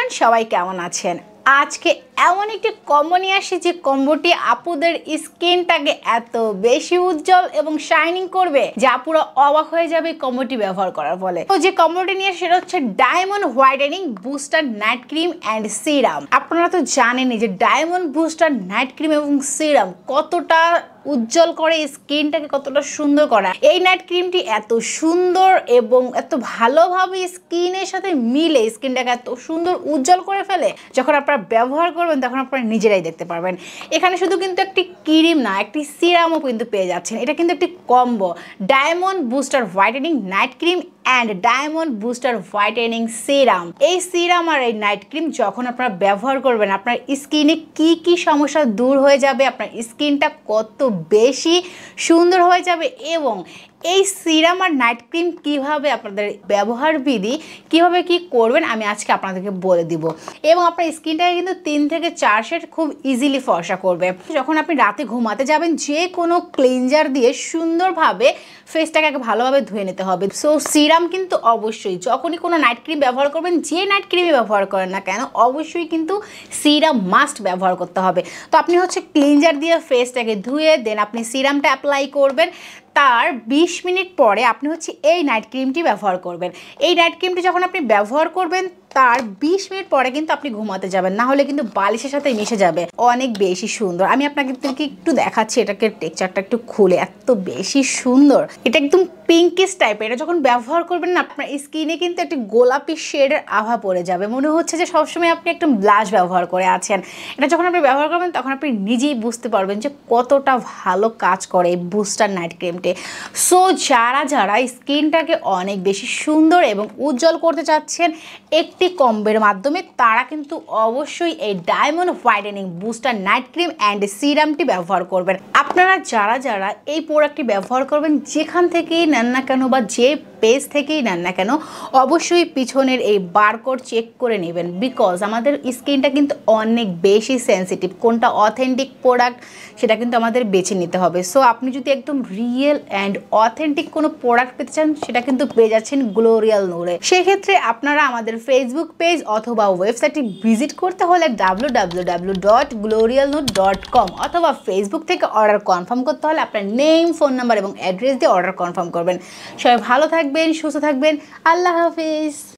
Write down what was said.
Everyone সবাই কেমন আছেন? আজকে এমন একটি কম্বো নিয়ে আসি যে কম্বোটি আপুদের স্কিনটাকে এত বেশি উজ্জ্বল এবং শাইনিং করবে যে আপুরা অবাক হয়ে যাবে এই কম্বোটি ব্যবহার করার ফলে। তো যে কম্বোটি নিয়ে সেটা হচ্ছে diamond whitening booster night cream and serum. আপনারা তো জানেনই যে ডায়মন্ড বুস্টার নাইট ক্রিম এবং সিরাম কতটা উজ্জ্বল করে স্কিনটাকে, কতটা সুন্দর করা। এই নাইট ক্রিমটি এত সুন্দর এবং এত ভালোভাবে স্কিনের সাথে মিলে স্কিনটাকে এত সুন্দর উজ্জ্বল করে ফেলে, যখন আপনারা ব্যবহার করবেন তখন আপনারা নিজেরাই দেখতে পারবেন। এখানে শুধু কিন্তু একটি ক্রিম না, একটি সিরামও কিন্তু পেয়ে যাচ্ছেন। এটা কিন্তু একটি combo, diamond booster whitening night cream and diamond booster whitening serum. এই সিরাম আর এই নাইট ক্রিম যখন আপনারা ব্যবহার করবেন আপনার স্কিনে কি কি সমস্যা দূর হয়ে যাবে, আপনার স্কিনটা কত বেশি সুন্দর হয়ে যাবে এবং এই সিরাম আর নাইট ক্রিম কিভাবে আপনাদের ব্যবহার বিধি কিভাবে কি করবেন আমি আজকে আপনাদেরকে বলে দিব। এবং আপনার স্কিনটাকে কিন্তু 3 থেকে 4 শেড খুব ইজিলি ফর্সা করবে। যখন আপনি রাতে ঘুমাতে যাবেন যে কোনো ক্লিনজার দিয়ে সুন্দরভাবে ফেসটাকে ভালোভাবে ধুয়ে নিতে হবে। সো সিরাম কিন্তু অবশ্যই যখনই কোনো নাইট ক্রিম ব্যবহার করবেন, যে নাইট ক্রিমই ব্যবহার করেন না কেন, অবশ্যই কিন্তু সিরাম মাস্ট ব্যবহার করতে হবে। তো আপনি হচ্ছে ক্লিনজার দিয়ে ফেসটাকে ধুয়ে দেন আপনি সিরামটা অ্যাপ্লাই করবেন। তার 20 মিনিট পরে আপনি হচ্ছে এই নাইট ক্রিমটি ব্যবহার করবেন। এই নাইট ক্রিমটি যখন আপনি ব্যবহার করবেন তার 20 মিনিট পরে কিন্তু আপনি ঘুমাতে যাবেন, না হলে কিন্তু বালিশের সাথে মিশে যাবে। অনেক বেশি সুন্দর। আমি আপনাকে একটু দেখাচ্ছি, এটাকে টেক্সচারটা একটু খুলে, এত বেশি সুন্দর। এটা একদম পিঙ্কিশ টাইপের। এটা যখন ব্যবহার করবেন না আপনার স্কিনে কিন্তু একটি গোলাপি শেডের আভা পড়ে যাবে, মনে হচ্ছে যে সবসময় আপনি একটু ব্লাশ ব্যবহার করে আছেন। এটা যখন আপনি ব্যবহার করবেন তখন আপনি নিজেই বুঝতে পারবেন যে কতটা ভালো কাজ করে এই বুস্টার নাইট ক্রিমটি। সো যারা স্কিনটাকে অনেক বেশি সুন্দর এবং উজ্জ্বল করতে চাচ্ছেন একটি কম্বোর মাধ্যমে, তারা কিন্তু অবশ্যই এই diamond whitening booster night cream and সিরামটি ব্যবহার করবেন। আপনারা যারা এই প্রোডাক্টটি ব্যবহার করবেন, যেখান থেকেই নেন না কেন বা যে পেজ থেকেই নেন না কেন, অবশ্যই পিছনের এই বারকোড চেক করে নেবেন। বিকজ আমাদের স্কিনটা কিন্তু অনেক বেশি সেন্সিটিভ, কোনটা অথেন্টিক প্রোডাক্ট সেটা কিন্তু আমাদের বেছে নিতে হবে। সো আপনি যদি একদম রিয়েল অ্যান্ড অথেন্টিক কোনো প্রোডাক্ট পেতে চান সেটা কিন্তু পেয়ে যাচ্ছেন গ্লোরিয়াল নূরে। সেক্ষেত্রে আপনারা আমাদের ফেসবুক পেজ অথবা ওয়েবসাইটটি ভিজিট করতে হলে www.glorialnoor.com অথবা ফেসবুক থেকে অর্ডার কনফার্ম করতে হলে আপনার নেম, ফোন নাম্বার এবং অ্যাড্রেস দিয়ে অর্ডার কনফার্ম করবেন। সবাই ভালো থাকবেন, সুস্থ থাকবেন। আল্লাহ হাফিজ।